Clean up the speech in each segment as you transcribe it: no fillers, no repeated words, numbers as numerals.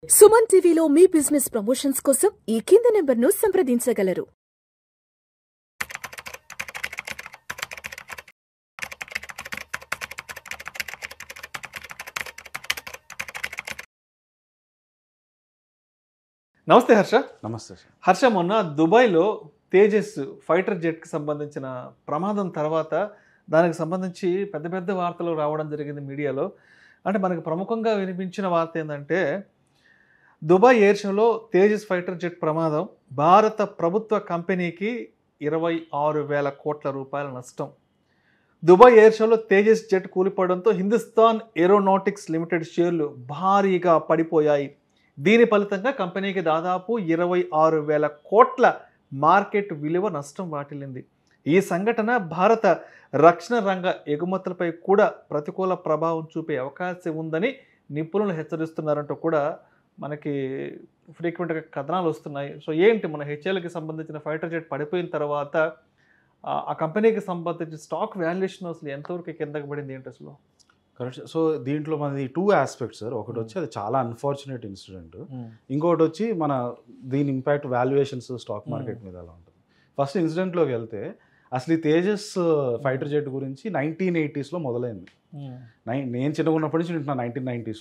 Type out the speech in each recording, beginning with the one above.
సుమన్ టీవీలో మీ business promotions కోసం ఈ కింది నెంబర్ను సంప్రదించగలరు. నమస్తే హర్ష. నమస్తే సార్. హర్ష, మొన్న దుబాయ్లో తేజస్ ఫైటర్ జెట్కి సంబంధించిన ప్రమాదం తర్వాత దానికి సంబంధించి పెద్ద పెద్ద వార్తలు రావడం జరిగింది మీడియాలో. అంటే మనకు ప్రముఖంగా వినిపించిన వార్త ఏంటంటే, దుబాయ్ ఎయిర్ షోలో తేజస్ ఫైటర్ జెట్ ప్రమాదం, భారత ప్రభుత్వ కంపెనీకి 26,000 కోట్ల రూపాయల నష్టం. దుబాయ్ ఎయిర్ షోలో తేజస్ జెట్ కూలిపోవడంతో హిందుస్థాన్ ఏరోనాటిక్స్ లిమిటెడ్ షేర్లు భారీగా పడిపోయాయి. దీని ఫలితంగా కంపెనీకి దాదాపు 26,000 కోట్ల మార్కెట్ విలువ నష్టం వాటిల్లింది. ఈ సంఘటన భారత రక్షణ రంగ ఎగుమతులపై కూడా ప్రతికూల ప్రభావం చూపే అవకాశం ఉందని నిపుణులు హెచ్చరిస్తున్నారంటూ కూడా మనకి ఫ్రీక్వెంట్గా కథనాలు వస్తున్నాయి. సో ఏంటి, మన హెచ్ఎల్కి సంబంధించిన ఫైటర్ జెట్ పడిపోయిన తర్వాత ఆ కంపెనీకి సంబంధించిన స్టాక్ వాల్యుయేషన్ అసలు ఎంతవరకు కిందకి పడింది, ఏంటి అసలు? కరెక్ట్. సో దీంట్లో మనది 2 ఆస్పెక్ట్స్ సార్. ఒకటి వచ్చి అది చాలా అన్ఫార్చునేట్ ఇన్సిడెంట్, ఇంకొకటి వచ్చి మన దీని ఇంపాక్ట్ వాల్యుయేషన్స్ స్టాక్ మార్కెట్ మీద ఎలా ఉంటుంది. ఫస్ట్ ఇన్సిడెంట్లోకి వెళ్తే, అసలు ఈ తేజస్ ఫైటర్ జెట్ గురించి 1980s మొదలైంది. నేను చిన్నగా ఉన్నప్పటి నుంచి వింటున్నాను 1990s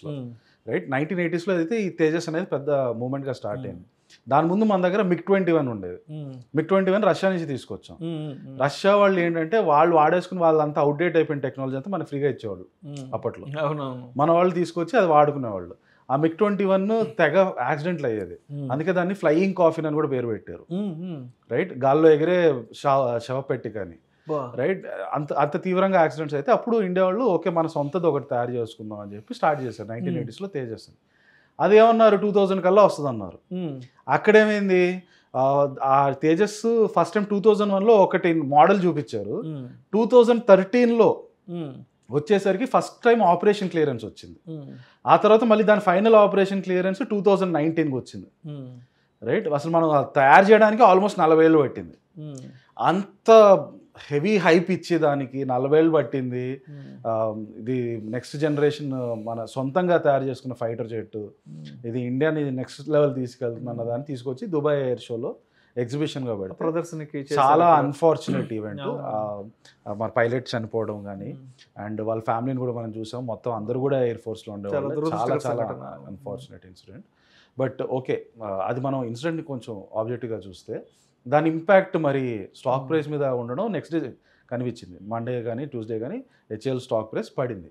రైట్. 1980s అయితే ఈ తేజస్ అనేది పెద్ద మూమెంట్గా స్టార్ట్ అయింది. దాని ముందు మన దగ్గర MiG-21 ఉండేది. MiG-21 రష్యా నుంచి తీసుకొచ్చాం. రష్యా వాళ్ళు ఏంటంటే వాళ్ళు వాడేసుకుని వాళ్ళంతా అవుట్డేట్ అయిపోయిన టెక్నాలజీ అంతా మనకి ఫ్రీగా ఇచ్చేవాళ్ళు అప్పట్లో. మన వాళ్ళు తీసుకొచ్చి అది వాడుకునేవాళ్ళు. ఆ MiG-21 తెగ యాక్సిడెంట్లు అయ్యేది. అందుకే దాన్ని ఫ్లయింగ్ కాఫిన్ అని కూడా పేరు పెట్టారు. రైట్, గాల్లో ఎగిరే శవపెట్టి కానీ. రైట్, అంత తీవ్రంగా యాక్సిడెంట్స్ అయితే అప్పుడు ఇండియా వాళ్ళు ఓకే మన సొంతది ఒకటి తయారు చేసుకుందాం అని చెప్పి స్టార్ట్ చేశారు 1980s తేజస్. అది ఏమన్నారు 2000 కల్లా వస్తుంది అన్నారు. అక్కడేమైంది, ఆ తేజస్ ఫస్ట్ టైం 2001లో ఒకటి మోడల్ చూపించారు. 2013లో వచ్చేసరికి ఫస్ట్ టైం ఆపరేషన్ క్లియరెన్స్ వచ్చింది. ఆ తర్వాత మళ్ళీ దాని ఫైనల్ ఆపరేషన్ క్లియరెన్స్ 2019కి వచ్చింది. రైట్, అసలు మనం తయారు చేయడానికి ఆల్మోస్ట్ 40 ఏళ్ళు పట్టింది. అంత హెవీ హైప్ ఇచ్చేదానికి 40 ఏళ్ళు పట్టింది. ఇది నెక్స్ట్ జనరేషన్ మన సొంతంగా తయారు చేసుకున్న ఫైటర్ జెట్, ఇది ఇండియాని నెక్స్ట్ లెవెల్ తీసుకెళ్తుంది అన్న దాన్ని తీసుకొచ్చి దుబాయ్ ఎయిర్ షోలో ఎగ్జిబిషన్గా పెడతారు. ప్రదర్శనకి చాలా అన్ఫార్చునేట్ ఈవెంట్. మన పైలట్ చనిపోవడం కానీ, అండ్ వాళ్ళ ఫ్యామిలీని కూడా మనం చూసాం. మొత్తం అందరూ కూడా ఎయిర్ ఫోర్స్లో ఉండేవాళ్ళు. చాలా చాలా అన్ఫార్చునేట్ ఇన్సిడెంట్. బట్ ఓకే, అది మనం ఇన్సిడెంట్ని కొంచెం ఆబ్జెక్టివ్గా చూస్తే దాని ఇంపాక్ట్ మరి స్టాక్ ప్రైస్ మీద ఉండడం నెక్స్ట్ డే కనిపించింది. మండే కానీ ట్యూస్డే కానీ హెచ్ఎల్ స్టాక్ ప్రైస్ పడింది.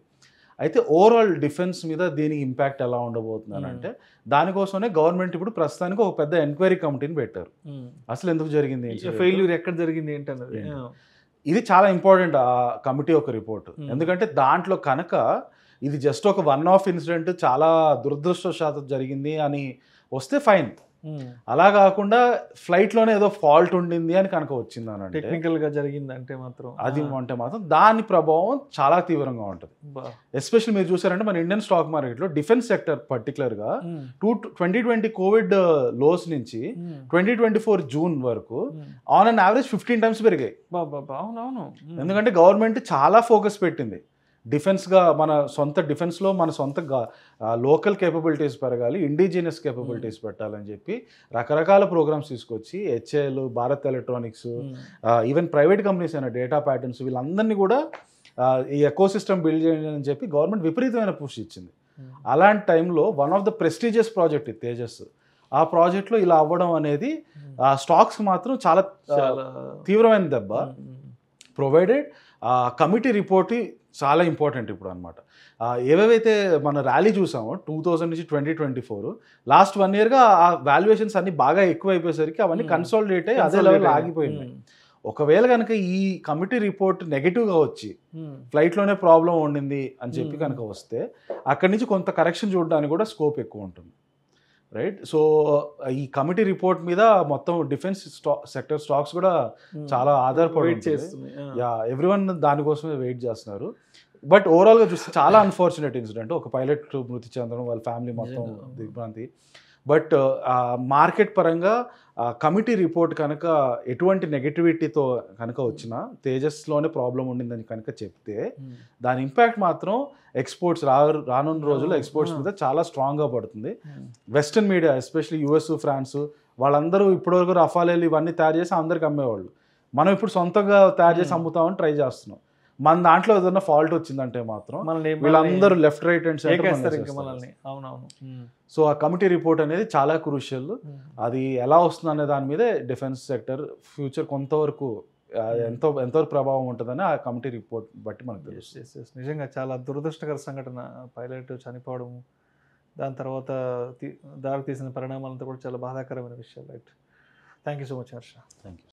అయితే ఓవరాల్ డిఫెన్స్ మీద దీనికి ఇంపాక్ట్ ఎలా ఉండబోతుందని అంటే, దానికోసమే గవర్నమెంట్ ఇప్పుడు ప్రస్తుతానికి ఒక పెద్ద ఎంక్వైరీ కమిటీని పెట్టారు. అసలు ఎందుకు జరిగింది, ఫెయిల్యూర్ ఎక్కడ జరిగింది ఏంటన్నది. ఇది చాలా ఇంపార్టెంట్ ఆ కమిటీ ఒక రిపోర్ట్. ఎందుకంటే దాంట్లో కనుక ఇది జస్ట్ ఒక వన్ ఆఫ్ ఇన్సిడెంట్ చాలా దురదృష్టవశాత్తు జరిగింది అని వస్తే ఫైన్. అలా కాకుండా ఫ్లైట్లోనే ఏదో ఫాల్ట్ ఉండింది అని కనుక వచ్చింది అని అంటే, టెక్నికల్గా జరిగింది అంటే మాత్రం దాని ప్రభావం చాలా తీవ్రంగా ఉంటుంది. ఎస్పెషల్లీ మీరు చూసారంటే మన ఇండియన్ స్టాక్ మార్కెట్లో డిఫెన్స్ సెక్టర్ పర్టికులర్గా 2020 కోవిడ్ లోస్ నుంచి 2024 జూన్ వరకు ఆన్ అన్ యావరేజ్ 15 times పెరిగాయి. ఎందుకంటే గవర్నమెంట్ చాలా ఫోకస్ పెట్టింది డిఫెన్స్గా. మన సొంత డిఫెన్స్లో మన సొంత లోకల్ కేపబిలిటీస్ పెరగాలి, ఇండిజినియస్ కేపబిలిటీస్ పెట్టాలని చెప్పి రకరకాల ప్రోగ్రామ్స్ తీసుకొచ్చి HAL, Bharat electronics, even private companies అయిన డేటా ప్యాటర్న్స్ వీళ్ళందరినీ కూడా ఈ ఎకోసిస్టమ్ బిల్డ్ చేయండి అని చెప్పి గవర్నమెంట్ విపరీతమైన పుష్ ఇచ్చింది. అలాంటి టైంలో one of the prestigious project ఇది తేజస్. ఆ ప్రాజెక్ట్లో ఇలా అవ్వడం అనేది స్టాక్స్ మాత్రం చాలా తీవ్రమైన దెబ్బ. ప్రొవైడెడ్ కమిటీ రిపోర్ట్ చాలా ఇంపార్టెంట్ ఇప్పుడు అనమాట. ఏవేవైతే మన ర్యాలీ చూసామో 2000 నుంచి 2024 లాస్ట్ 1 yearగా ఆ వాల్యుయేషన్స్ అన్ని బాగా ఎక్కువ అయిపోయేసరికి అవన్నీ కన్సాలిడేట్ అయ్యి అదే లెవెల్ ఆగిపోయింది. ఒకవేళ కనుక ఈ కమిటీ రిపోర్ట్ నెగిటివ్గా వచ్చి ఫ్లైట్లోనే ప్రాబ్లం ఉండింది అని చెప్పి కనుక వస్తే అక్కడి నుంచి కొంత కరెక్షన్ చూడడానికి కూడా స్కోప్ ఎక్కువ ఉంటుంది. రైట్, సో ఈ కమిటీ రిపోర్ట్ మీద మొత్తం డిఫెన్స్ సెక్టర్ స్టాక్స్ కూడా చాలా ఆధారపడి చేస్తుంది. ఎవ్రీవన్ దానికోసమే వెయిట్ చేస్తున్నారు. బట్ ఓవరాల్గా చూస్తే చాలా అన్ఫార్చునేట్ ఇన్సిడెంట్. ఒక పైలట్ మృతి చెందడం, వాళ్ళ ఫ్యామిలీ మొత్తం దిగ్భ్రాంతి. బట్ మార్కెట్ పరంగా కమిటీ రిపోర్ట్ కనుక ఎటువంటి నెగటివిటీతో కనుక వచ్చినా తేజస్లోనే ప్రాబ్లం ఉండిందని కనుక చెప్తే దాని ఇంపాక్ట్ మాత్రం ఎక్స్పోర్ట్స్ రానున్న రోజుల్లో ఎక్స్పోర్ట్స్ మీద చాలా స్ట్రాంగ్గా పడుతుంది. Western media especially US, France వాళ్ళందరూ ఇప్పటివరకు రఫాలేలు ఇవన్నీ తయారు చేసి అందరికి అమ్మేవాళ్ళు. మనం ఇప్పుడు సొంతంగా తయారు చేసి అమ్ముతామని ట్రై చేస్తున్నాం. మన దాంట్లో ఏదైనా ఫాల్ట్ వచ్చిందంటే మాత్రం వీళ్ళందరూ left right and centre. So ఆ కమిటీ రిపోర్ట్ అనేది చాలా క్రూషియల్. అది ఎలా వస్తుంది అనే దాని మీదే డిఫెన్స్ సెక్టర్ ఫ్యూచర్ కొంతవరకు ఎంతవరకు ప్రభావం ఉంటుందని ఆ కమిటీ రిపోర్ట్ బట్టి మనకు తెలుస్తుంది. నిజంగా చాలా దురదృష్టకర సంఘటన, పైలట్ చనిపోవడం, దాని తర్వాత దారి తీసిన పరిణామాలంతా కూడా చాలా బాధాకరమైన విషయాలు. Right, thank you so much Harsha. Thank you.